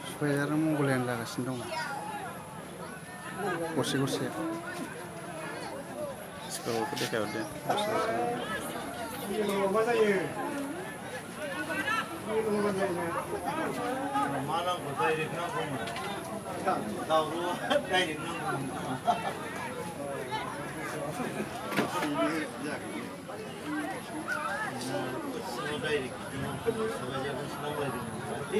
सुफायार मंगलियान लागासिनो दं गरसे गरसे सिगाङावथ' देखायहरदो मा जायो मा नांगौ डाइरेक्ट नांगौमोन दावरावआ डाइरेक्ट नांगौमोन सिङाव डाइरेक्ट साबायजागोन सावरायदोंमोन